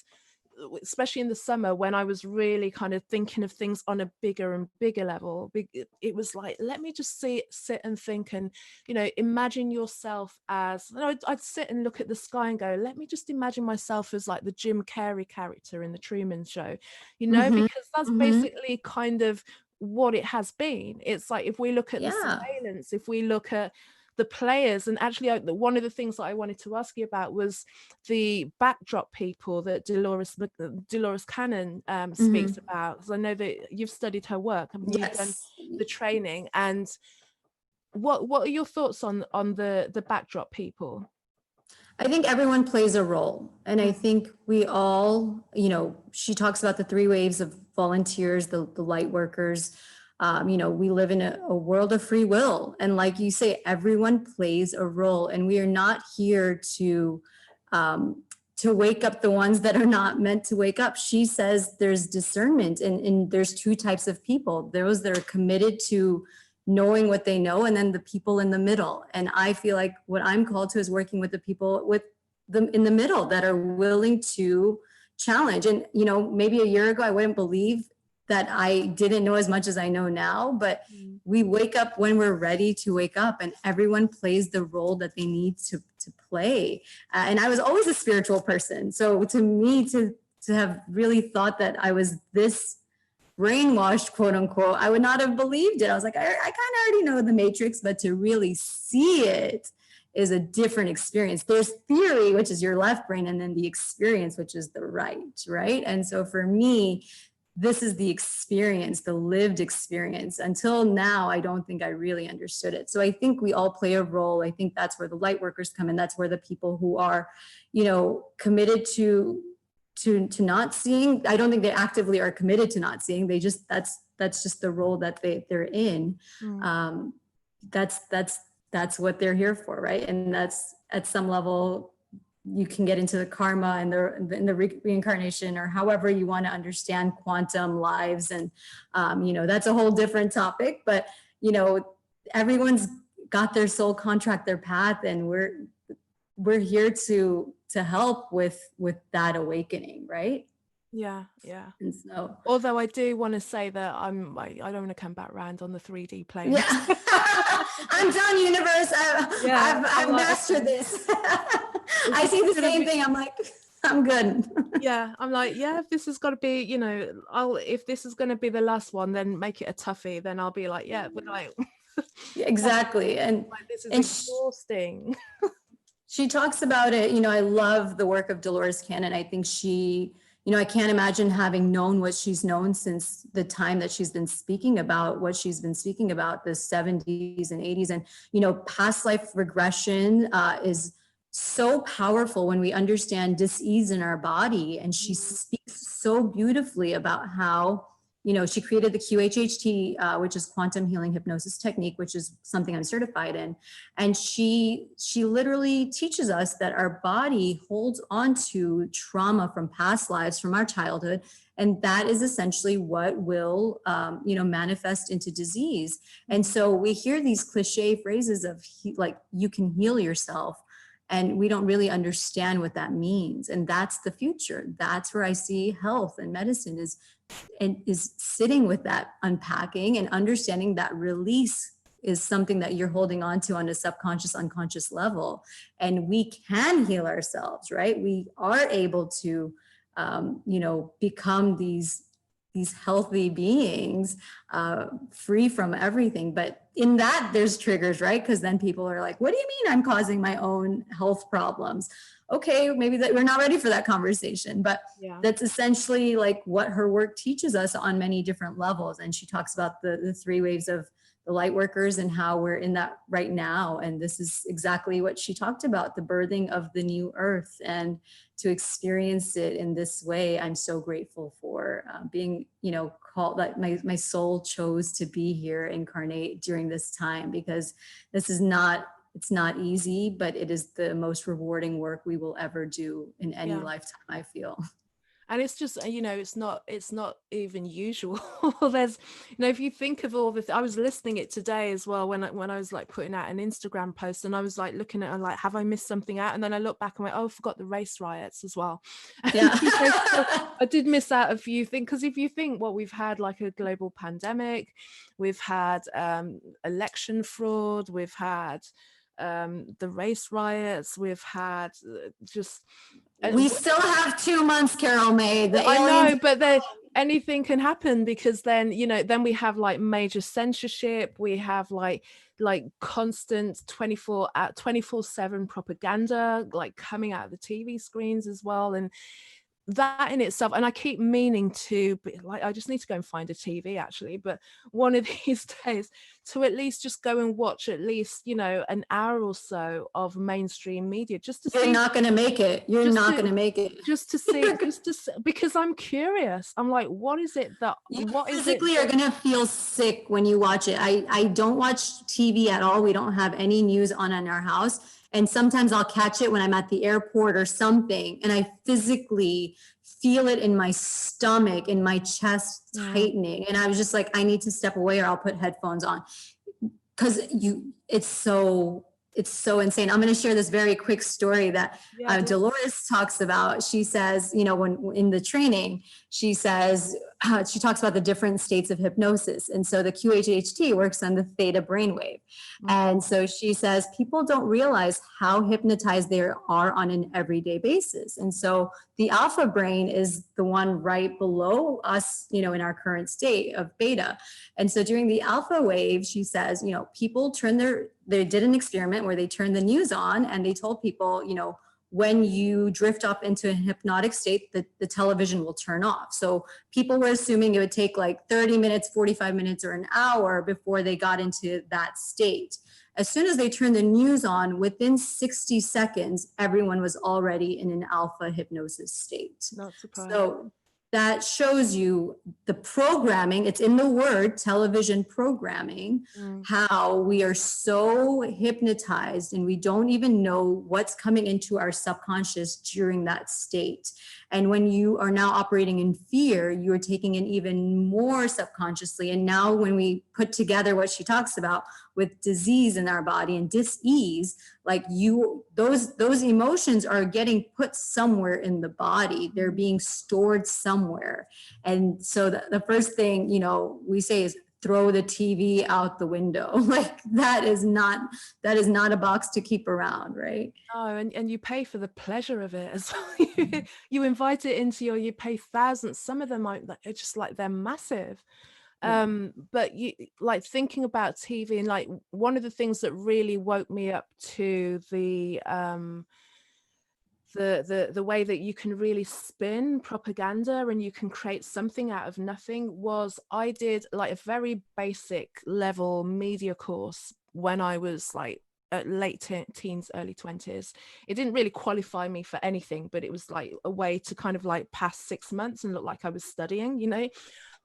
especially in the summer, when I was really kind of thinking of things on a bigger and bigger level, it was like, let me just sit and think, and you know, imagine yourself as, you know, I'd sit and look at the sky and go, let me just imagine myself as like the Jim Carrey character in the Truman Show, you know, Mm-hmm. because that's Mm-hmm. basically kind of what it has been. It's like, if we look at the Yeah. surveillance, if we look at the players, and actually one of the things that I wanted to ask you about was the backdrop people that Dolores Cannon Mm-hmm. speaks about, because I know that you've studied her work. I mean, you've done Yes. the training, and what are your thoughts on the backdrop people? I think everyone plays a role. And I think we all, she talks about the three waves of volunteers, the light workers. We live in a world of free will. And like you say, everyone plays a role. And we are not here um, to wake up the ones that are not meant to wake up. She says there's discernment, and there's two types of people: those that are committed to knowing what they know, and then the people in the middle. And I feel like what I'm called to is working with the people with them in the middle that are willing to challenge. And maybe a year ago I wouldn't believe that I didn't know as much as I know now, but we wake up when we're ready to wake up, and everyone plays the role that they need to play. And I was always a spiritual person, so to me, to have really thought that I was this brainwashed, quote unquote, I would not have believed it. I was like, I kind of already know the matrix, but to really see it is a different experience. There's theory, which is your left brain, and then the experience, which is the right? And so for me, this is the experience, the lived experience. Until now, I don't think I really understood it. So I think we all play a role. I think that's where the light workers come in. That's where the people who are, committed to not seeing. I don't think they actively are committed to not seeing. They just, that's just the role that they're in. Um, that's what they're here for, right? And that's, at some level, you can get into the karma and the reincarnation, or however you want to understand quantum lives, and that's a whole different topic. But everyone's got their soul contract, their path, and we're here to help with that awakening, right? Yeah. And so, Although I do want to say that I don't want to come back round on the 3D plane. yeah. I'm done, universe. I've like, mastered okay. this. I see the same thing. I'm like, I'm good. Yeah, I'm like, yeah, if this has got to be, if this is going to be the last one, then make it a toughie. Then I'll be like, yeah, but like, Exactly. And like, this is and exhausting. she talks about it. I love the work of Dolores Cannon. I think she, I can't imagine having known what she's known since the time that she's been speaking about what she's been speaking about, the 70s and 80s. And, past life regression is so powerful when we understand dis-ease in our body. And she speaks so beautifully about how, she created the QHHT, which is quantum healing hypnosis technique, which is something I'm certified in. And she literally teaches us that our body holds on to trauma from past lives, from our childhood. And that is essentially what will, manifest into disease. And so we hear these cliche phrases of like, you can heal yourself. And we don't really understand what that means. And that's the future. That's where I see health and medicine is sitting with that unpacking and understanding that release is something that you're holding on to on a subconscious, unconscious level. And we can heal ourselves, right? We are able to, become these healthy beings, free from everything. But in that, there's triggers, right? Because then people are like, what do you mean I'm causing my own health problems? Okay, maybe that we're not ready for that conversation, but that's essentially like what her work teaches us on many different levels. And she talks about the three waves of the light workers and how we're in that right now. And this is exactly what she talked about, the birthing of the new earth. And to experience it in this way, I'm so grateful for being, called, that my soul chose to be here, incarnate during this time, because this is not, it's not easy, but it is the most rewarding work we will ever do in any lifetime, I feel. And it's just, it's not even usual. There's, if you think of all I was listening it today as well, when I was like putting out an Instagram post, and I was like looking at it, like, have I missed something out? And then I looked back and went, oh, I forgot the race riots as well. Yeah. I did miss out a few things, because if you think, well, we've had like a global pandemic, we've had election fraud, we've had the race riots, we've had just we still have 2 months, Carol May. I know, but then anything can happen, because then then we have like major censorship, we have like constant 24/7 propaganda like coming out of the TV screens as well. And that in itself, and I keep meaning to, but like, I just need to go and find a TV actually, but one of these days, to at least just go and watch at least an hour or so of mainstream media, just to see. You're not going to make it. You're not going to make it. Just to see, because I'm curious. I'm like, what is it that you physically are going to feel sick when you watch it? I don't watch TV at all. We don't have any news on in our house. And sometimes I'll catch it when I'm at the airport or something, and I physically feel it in my stomach, in my chest tightening. And I was just like, I need to step away, or I'll put headphones on, because it's so insane. I'm going to share this very quick story that Dolores talks about. She says, when in the training, she says, she talks about the different states of hypnosis. And so the QHHT works on the theta brainwave. And so she says, people don't realize how hypnotized they are on an everyday basis. And so the alpha brain is the one right below us, in our current state of beta. And so during the alpha wave, she says, people they did an experiment where they turned the news on, and they told people, when you drift up into a hypnotic state, the television will turn off. So people were assuming it would take like 30 minutes, 45 minutes, or an hour before they got into that state. As soon as they turned the news on, within 60 seconds, everyone was already in an alpha hypnosis state. Not surprised. So that shows you the programming. It's in the word television programming, how we are so hypnotized and we don't even know what's coming into our subconscious during that state. And when you are now operating in fear, you're taking in even more subconsciously. And now when we put together what she talks about with disease in our body and dis-ease, like those emotions are getting put somewhere in the body. They're being stored somewhere. And so the first thing, we say is throw the TV out the window. Like that is not a box to keep around, right? Oh, and you pay for the pleasure of it as well. You invite it into you pay thousands. Some of them are just like, they're massive. But you like thinking about TV, and like one of the things that really woke me up to the way that you can really spin propaganda and you can create something out of nothing was, I did like a very basic level media course when I was like at late teens, early 20s. It didn't really qualify me for anything, but it was like a way to kind of like pass 6 months and look like I was studying,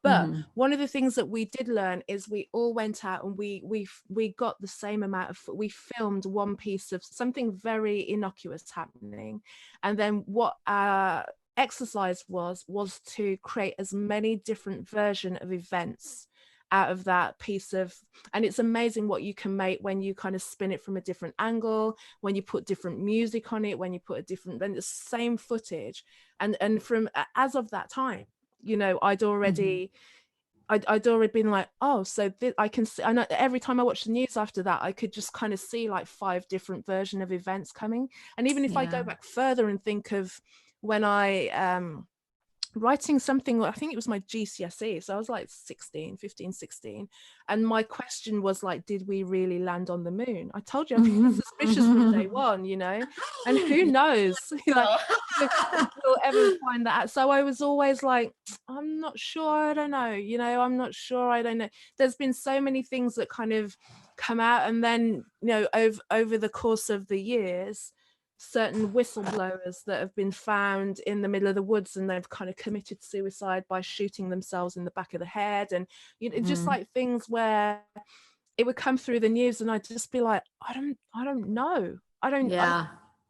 But one of the things that we did learn is we all went out and we got the same amount of, we filmed one piece of something very innocuous happening. And then what our exercise was to create as many different versions of events out of that piece of, and it's amazing what you can make when you kind of spin it from a different angle, when you put different music on it, when you put then the same footage. And from as of that time, I'd already I'd already been like, oh, so I can see. I know every time I watched the news after that, I could just kind of see like 5 different version of events coming. And even if I go Yeah. back further and think of when I writing something, I think it was my GCSE, so I was like 15, 16, and my question was like, did we really land on the moon? I told you I've been suspicious from day one, you know, and who knows like if we'll ever find that out. So I was always like, I'm not sure, I don't know, you know, I'm not sure, I don't know. There's been so many things that kind of come out, and then, you know, over the course of the years, certain whistleblowers that have been found in the middle of the woods, and they've kind of committed suicide by shooting themselves in the back of the head, and you know, just like things where it would come through the news and I'd just be like, I don't know, Yeah.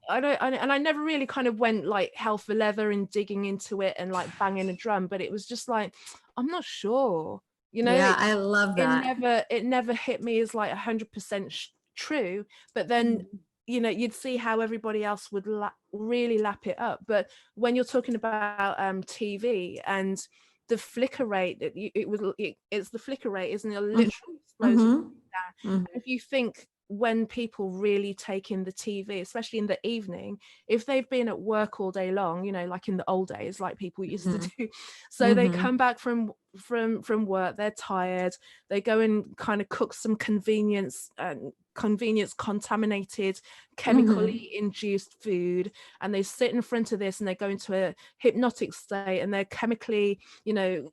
and I never really kind of went like hell for leather and digging into it and like banging a drum, but it was just like, I'm not sure, you know. Yeah, I love that. It never hit me as like 100% true, but then you know, you'd see how everybody else would really lap it up. But when you're talking about TV and the flicker rate, it's the flicker rate, isn't it? Literally slows you down. And if you think, when people really take in the TV, especially in the evening, if they've been at work all day long, you know, like in the old days, like people used to do, so they come back from work, they're tired, they go and kind of cook some convenience contaminated, chemically induced food, and they sit in front of this and they go into a hypnotic state, and they're chemically, you know,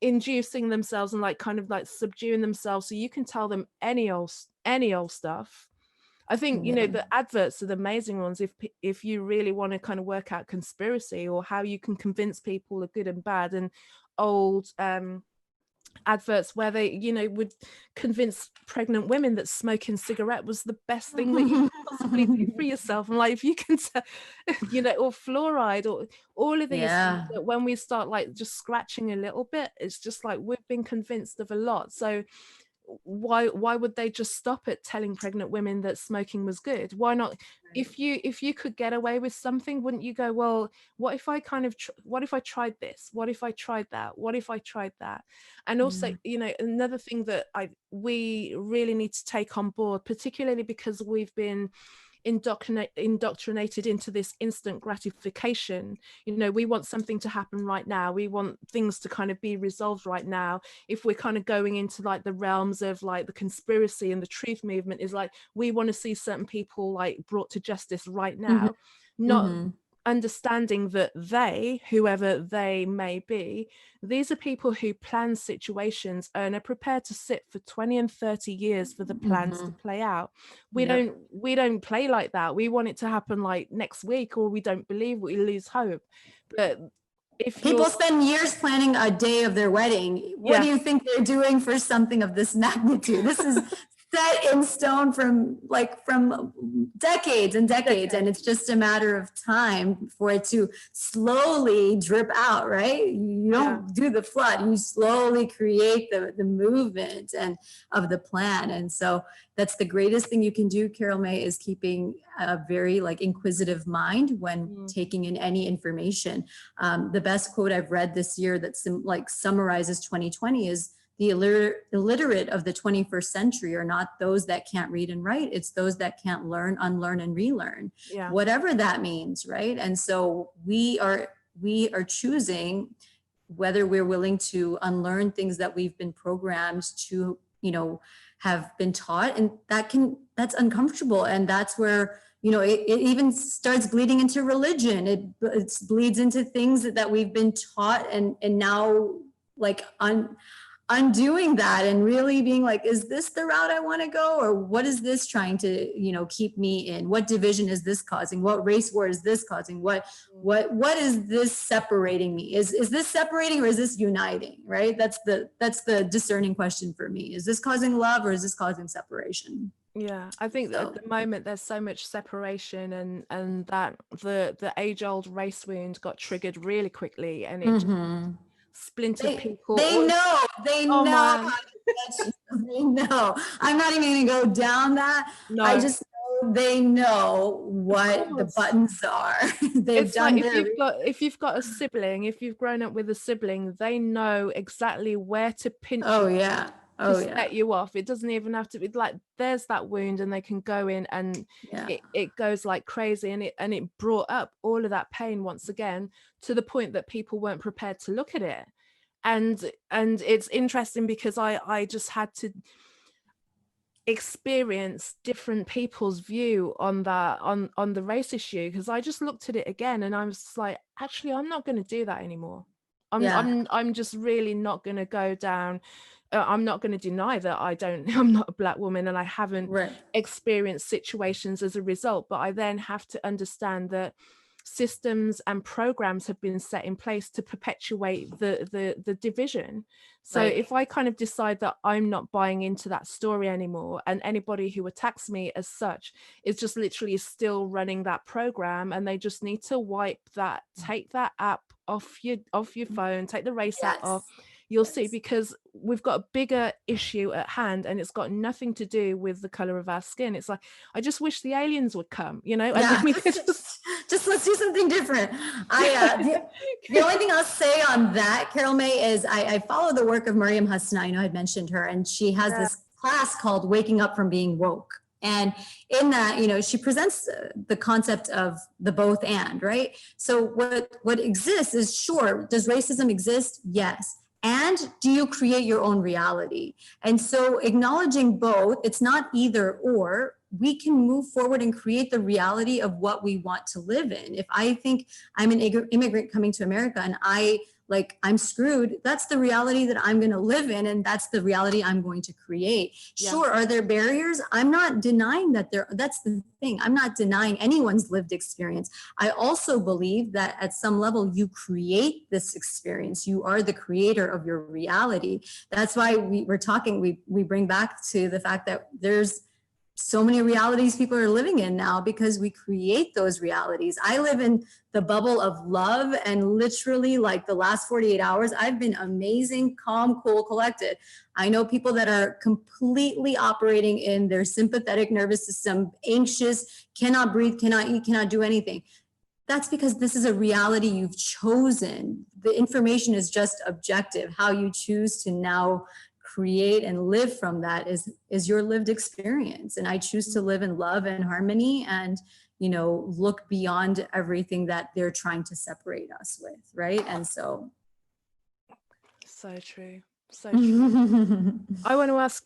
inducing themselves and like kind of like subduing themselves, so you can tell them any old stuff. I think, you know, the adverts are the amazing ones if you really want to kind of work out conspiracy or how you can convince people are good and bad. And old adverts where they, you know, would convince pregnant women that smoking cigarette was the best thing that you could possibly do for yourself. And like, if you can you know, or fluoride, or all of these things that when we start like just scratching a little bit, it's just like we've been convinced of a lot. So why would they just stop at telling pregnant women that smoking was good? Why not? If you could get away with something, wouldn't you go, well, what if I kind of what if I tried this, what if I tried that, what if I tried that? And also, you know, another thing that we really need to take on board, particularly because we've been indoctrinated into this instant gratification. You know, we want something to happen right now, we want things to kind of be resolved right now. If we're kind of going into like the realms of like the conspiracy and the truth movement, is like we want to see certain people like brought to justice right now, not understanding that they, whoever they may be, these are people who plan situations and are prepared to sit for 20 and 30 years for the plans to play out. We don't play like that. We want it to happen like next week, or we don't believe, we lose hope. But if people spend years planning a day of their wedding, what do you think they're doing for something of this magnitude? This is set in stone from decades and decades, and it's just a matter of time for it to slowly drip out, right? You don't do the flood, you slowly create the movement and of the plan. And so that's the greatest thing you can do, Carol May, is keeping a very like inquisitive mind when taking in any information. The best quote I've read this year that summarizes 2020 is, the illiterate of the 21st century are not those that can't read and write. It's those that can't learn, unlearn, and relearn, whatever that means, right? And so we are choosing whether we're willing to unlearn things that we've been programmed to, you know, have been taught, and that's uncomfortable, and that's where, you know, it even starts bleeding into religion. It bleeds into things that we've been taught, and now like undoing that and really being like, is this the route I want to go, or what is this trying to, you know, keep me in? What division is this causing? What race war is this causing? What is this separating me? Is this separating, or is this uniting? Right? That's the discerning question for me. Is this causing love, or is this causing separation? Yeah, I think that at the moment there's so much separation, and that the age-old race wound got triggered really quickly, and it just splintered people. They know. They know. I'm not even going to go down that. No. I just know they know what the buttons are. They've It's done like their if you've got a sibling, if you've grown up with a sibling, they know exactly where to pinch oh you yeah. to Oh yeah. set you off. It doesn't even have to be like there's that wound and they can go in and Yeah. it goes like crazy, and it brought up all of that pain once again to the point that people weren't prepared to look at it. And it's interesting because I just had to experience different people's view on that on the race issue, because I just looked at it again and I was like, actually I'm not going to do that anymore. I'm just really not going to go down. I'm not going to deny that I'm not a Black woman and I haven't experienced situations as a result, but I then have to understand that systems and programs have been set in place to perpetuate the division. So if I kind of decide that I'm not buying into that story anymore, and anybody who attacks me as such is just literally still running that program, and they just need to wipe that, take that app off your phone, take the race app off, you'll see, because we've got a bigger issue at hand and it's got nothing to do with the color of our skin. It's like, I just wish the aliens would come, and then we could just let's do something different. The only thing I'll say on that, Carol May, is I follow the work of Mariam Hasna. I know I'd mentioned her, and she has this class called Waking Up from Being Woke. And in that, she presents the concept of the both and, right? So what exists is, sure, does racism exist? Yes. And do you create your own reality? And so acknowledging both, it's not either or, we can move forward and create the reality of what we want to live in. If I think I'm an immigrant coming to America and I'm screwed, that's the reality that I'm going to live in, and that's the reality I'm going to create. Sure, are there barriers? I'm not denying that that's the thing. I'm not denying anyone's lived experience. I also believe that at some level you create this experience. You are the creator of your reality. That's why we're talking, we bring back to the fact that there's so many realities people are living in now because we create those realities. I live in the bubble of love, and literally like the last 48 hours, I've been amazing, calm, cool, collected. I know people that are completely operating in their sympathetic nervous system, anxious, cannot breathe, cannot eat, cannot do anything. That's because this is a reality you've chosen. The information is just objective. How you choose to now create and live from that is your lived experience. And I choose to live in love and harmony and, look beyond everything that they're trying to separate us with. Right. And so. So true. So true. I want to ask